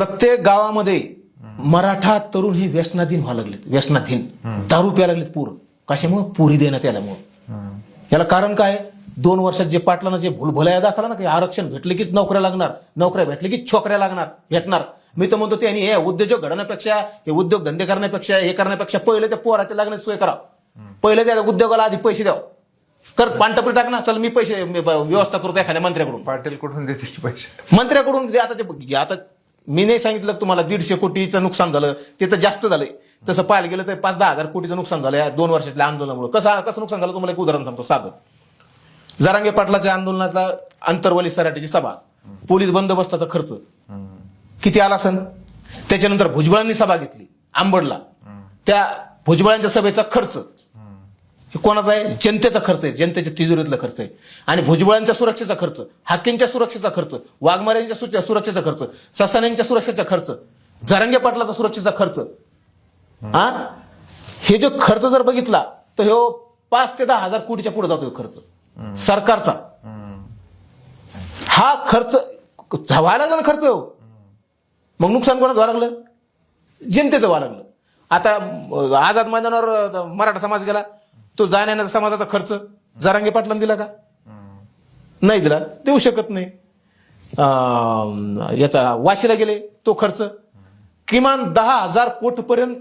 प्रत्येक गावामध्ये मराठा तरुण हे व्यसनाधीन व्हायला लागलेत, व्यसनाधीन दारू प्यायला लागलेत पोरं. कशामुळे? पुरी देण्यात आल्यामुळं. याला कारण काय? 2 वर्षात जे पाटलानं जे भुलभुलाया दाखवला ना, की आरक्षण भेटले की नोकऱ्या लागणार, नोकऱ्या भेटले की छोकऱ्या लागणार, भेटणार. मी तर म्हणतो त्यांनी हे उद्योजक घडवण्यापेक्षा, हे उद्योग धंदे करण्यापेक्षा, हे करण्यापेक्षा पहिले त्या पोराच्या लागण्याची सोय करा. पहिले त्या उद्योगाला आधी पैसे द्यावं. कर पानटपरी टाक ना, चल मी पैसे व्यवस्था करतो एखाद्या मंत्र्याकडून. पाटील कुठून देतील पैसे? मंत्र्याकडून. आता मी नाही सांगितलं तुम्हाला 150 कोटीचं नुकसान झालं, ते तर जास्त झालंय. तसं पाहायला गेलं तर 5-10 हजार कोटीचं नुकसान झालं या 2 वर्षातल्या आंदोलनामुळे. कसं नुकसान झालं तुम्हाला एक उदाहरण सांगतो साधं. जरांगे पाटलाच्या आंदोलनाचा आंतरवाली सराटीची सभा, पोलीस बंदोबस्ताचा खर्च किती आला असेल? त्याच्यानंतर भुजबळांनी सभा घेतली आंबडला, त्या भुजबळांच्या सभेचा खर्च हे कोणाचा आहे? जनतेचा खर्च आहे, जनतेच्या तिजोरीतला खर्च आहे. आणि भुजबळांच्या सुरक्षेचा खर्च, हाकेंच्या सुरक्षेचा खर्च, वाघमाऱ्यांच्या सुरक्षेचा खर्च, ससाण्यांच्या सुरक्षेचा खर्च, जरांगे पाटलाचा सुरक्षेचा खर्च. हे जो खर्च जर बघितला तर हे 5 ते 10 हजार कोटीच्या पुढे जातो खर्च सरकारचा. हा खर्च व्हायला लागला ना खर्च. मग नुकसान कोणाचं व्हायला लागलं? जनतेचं व्हायला लागलं. आता आझाद मैदानावर मराठा समाज गेला, तो जाण्याचा समाजाचा खर्च जरांगे पाटलांनी दिला का? नाही दिला, देऊ शकत नाही. याचा वाशीला गेले, तो खर्च किमान 10,000 कोटीपर्यंत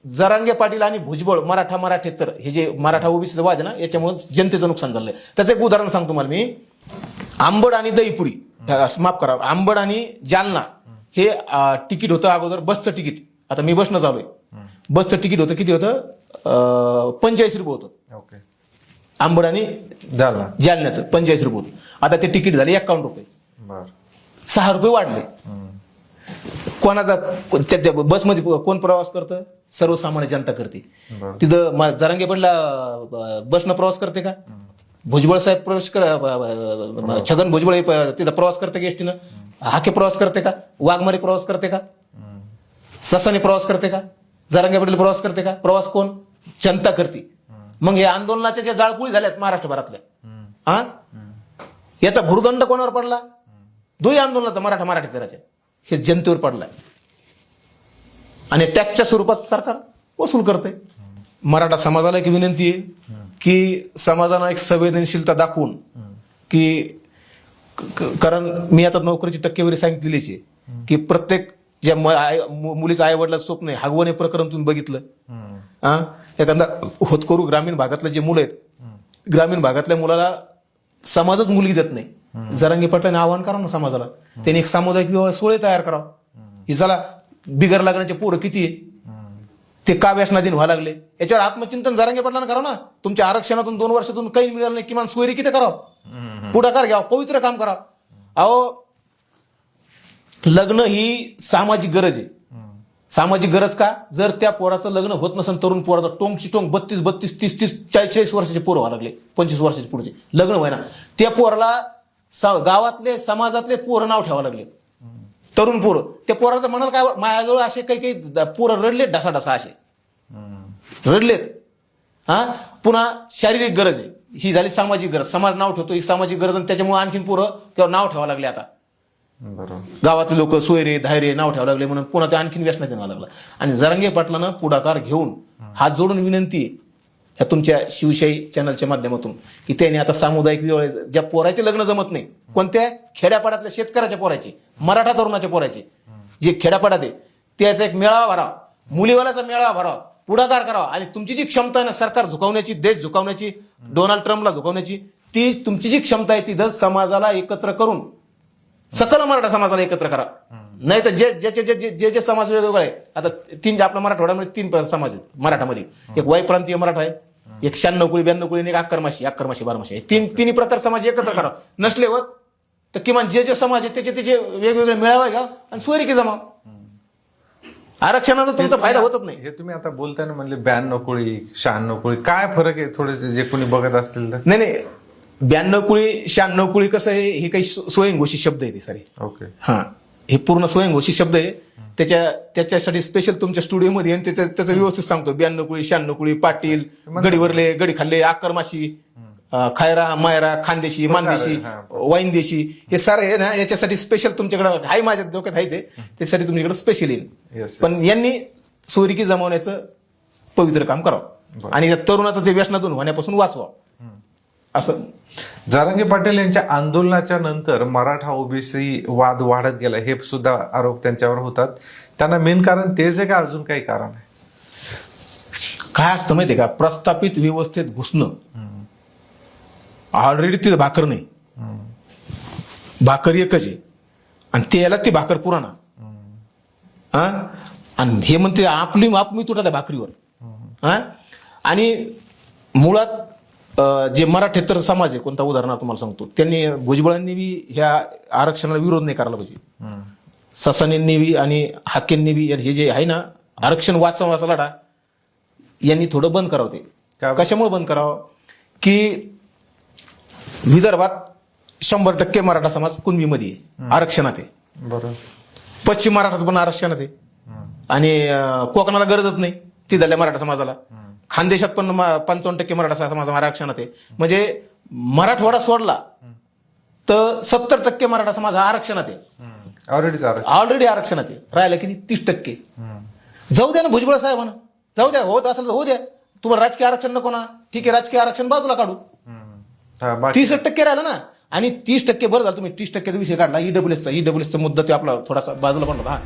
जरांगे पाटील आणि भुजबळ मराठेतर हे जे मराठा ओबीसीचा वाद आहे ना, याच्यामुळे जनतेचं नुकसान झालंय. त्याचं एक उदाहरण सांगतो तुम्हाला मी. आंबड आणि दहीपुरी, माफ करा, आंबड आणि जालना हे तिकीट होतं अगोदर, बसचं तिकीट. आता मी बसनं चालू आहे, बसचं तिकीट होतं किती होतं? 45 रुपये होतं. ओके. आंबड आणि जालन्याचं 45 रुपये होतं. आता ते तिकीट झाले 51 रुपये. 6 रुपये वाढले. कोणाचा त्या बसमध्ये कोण प्रवास करतं? सर्वसामान्य जनता करते. तिथं जरांगे पाटला बसनं प्रवास करते का? भुजबळ साहेब छगन भुजबळ तिथं प्रवास करते का? एसटीनं हाके प्रवास करते का? वाघमारी प्रवास करते का? ससाने प्रवास करते का? जरांगे पाटील प्रवास करते का? प्रवास कोण? जनता करते. मग हे आंदोलनाच्या ज्या जाळपोळी झाल्यात महाराष्ट्रभरातल्या, याचा भुर्दंड कोणावर पडला? दोही आंदोलनाचा मराठेतराच्या हे जनतेवर पडलाय. आणि टॅक्सच्या स्वरूपात सरकार वसूल करते. मराठा समाजाला एक विनंती आहे की समाजानं एक संवेदनशीलता दाखवून, की कारण मी आता नोकरीची टक्केवारी सांगितलेलीच आहे की प्रत्येक ज्या मुलीचं आई वडिलाचं स्वप्न आहे, हागवणे प्रकरण तुम्ही बघितलं. एखादा होतकरू ग्रामीण भागातले जे मुलं आहेत, ग्रामीण भागातल्या मुलाला समाजच मुलगी देत नाही. जरांगे पाटलांनी आवाहन करावं ना समाजाला, त्यांनी एक सामुदायिक विवाह सोहळे तयार करावं. हे झाला बिगर लागण्याचे पोरं किती आहे, ते का व्यसनाधीन व्हायला लागले, याच्यावर आत्मचिंतन जरांगे पाटलांना करावं ना. तुमच्या आरक्षणातून 2 वर्षातून काही मिळालं नाही, किमान सोयरी किती करावं, पुढाकार घ्यावं, पवित्र काम करावं. अहो, लग्न ही सामाजिक गरज आहे. सामाजिक गरज का? जर त्या पोराचं लग्न होत नसेल, तरुण पोराचं टोंगची टोंग 32, 30, 40 वर्षाचे पोरं व्हायला लागले, 25 वर्षाचे पुढचे लग्न व्हायना, त्या पोराला गावातले समाजातले पोरं नाव ठेवावं लागले. तरुण पोरं, त्या पोराचं म्हणाल काय? माझ्याजवळ असे काही पोरं रडलेत, ढासाढासा असे रडलेत. पुन्हा शारीरिक गरज आहे, ही झाली सामाजिक गरज. समाज नाव ठेवतो, ही सामाजिक गरज, आणि त्याच्यामुळे आणखीन पोरं किंवा नाव ठेवावं लागले. आता गावातले लोक सोयरे धायरे नाव ठेवावं लागले, म्हणून पुन्हा ते आणखीन व्यसनात येणार लागला. आणि जरांगे पाटलानं पुढाकार घेऊन हात जोडून विनंती आहे ह्या तुमच्या शिवशाही चॅनलच्या माध्यमातून की त्यांनी आता सामुदायिक विवाह, ज्या पोराचे लग्न जमत नाही, कोणत्या खेड्यापाड्यातल्या शेतकऱ्याच्या पोराचे, मराठा तरुणाच्या पोराचे जे खेड्यापाड्यात आहे, त्याचा एक मेळावा भरावा, मुलीवाल्याचा मेळावा भरावा, पुढाकार करावा. आणि तुमची जी क्षमता आहे ना सरकार झुकावण्याची, देश झुकावण्याची, डोनाल्ड ट्रम्पला झुकावण्याची, ती तुमची जी क्षमता आहे ती समाजाला एकत्र करून, सकल मराठा समाजाला एकत्र करा. नाही तर जे समाज वेगवेगळे आहे. आता 3 आपल्या मराठवाड्यामध्ये 3 समाज आहेत मराठामध्ये. एक वायप्रांतीय मराठा आहे, एक 96 कुळी, 92 कुळी, आणि एक अक्करमाशी 12माशी आहे. तिन्ही प्रकार समाज एकत्र करा. नसले होत तर किमान जे समाज आहे त्याचे वेगवेगळे मेळावे घ्या आणि सोयरीकी जमा. आरक्षणाचा तुमचा फायदा होतच नाही. हे तुम्ही आता बोलताना म्हणले 92 कुळी, 96 कुळी, काय फरक आहे थोडेसे जे कोणी बघत असतील तर? नाही, 92 कुळी 96 कुळी कसं आहे, हे काही स्वयंघोषित शब्द आहे ते सारे. ओके. हे पूर्ण स्वयंघोषित शब्द आहे. त्याच्यासाठी स्पेशल तुमच्या स्टुडिओमध्ये त्याचं व्यवस्थित सांगतो. 92 कुळी, 96 कुळी, पाटील, गडीवरले, गडी खाल्ले, अक्करमाशी, खायरा मायरा खानदेशी मानदेशी हा. वाईनदेशी हे सारं आहे ना याच्यासाठी स्पेशल तुमच्याकडे आहे, माझ्या डोक्यात आहे ते त्यासाठी तुमच्याकडे स्पेशल येईल. Yes, पण यांनी सोयरिकी जमवण्याचं पवित्र काम करावं बरं. आणि त्या तरुणाचं ते व्यसनातून होण्यापासून वाचवावं असं. जरांगे पाटील यांच्या आंदोलनाच्या नंतर मराठा ओबीसी वाद वाढत गेला, हे सुद्धा आरोप त्यांच्यावर होतात. त्यांना मेन कारण तेच आहे का अजून काही कारण आहे? काय असतं माहितीये का, प्रस्थापित व्यवस्थेत घुसणं. ऑलरेडी तिथं भाकर नाही, भाकर एकच आहे आणि त्याला ती भाकर पुराणा. हा आणि हे म्हणते आपली मी तुटा त्या भाकरीवर. हा आणि मुळात जे मराठेतर समाज आहे, कोणता उदाहरणार्थ तुम्हाला सांगतो, त्यांनी भुजबळांनी बी ह्या आरक्षणाला विरोध नाही करायला पाहिजे. ससानींनी बी आणि हाकेंनी बी हे जे आहे ना आरक्षण वाचा लढा, यांनी थोडं बंद करावं. ते कशामुळे बंद करावं की विदर्भात 100% मराठा समाज कुणबीमध्ये आहे, आरक्षणात आहे. बरोबर. पश्चिम महाराष्ट्रात पण आरक्षणात आहे आणि कोकणाला गरजच नाही तिथल्या मराठा समाजाला. खानदेशात पण 55% मराठा समाज आरक्षणात आहे. म्हणजे मराठवाडा सोडला तर 70% मराठा समाज हा आरक्षणात आहे, ऑलरेडी आरक्षणात आहे. राहिला किती 30%. जाऊ द्या ना भुजबळ साहेबांना, जाऊ द्या, होत असेल तर होऊ द्या. तुम्हाला राजकीय आरक्षण नको ना, ठीक आहे, राजकीय आरक्षण बाजूला काढू. 30% राहिलं ना. आणि 30% बरं झालं तुम्ही 30%चा विषय काढला. ईडब्ल्यूएसचा मुद्दा ते आपला थोडासा बाजूला पडला.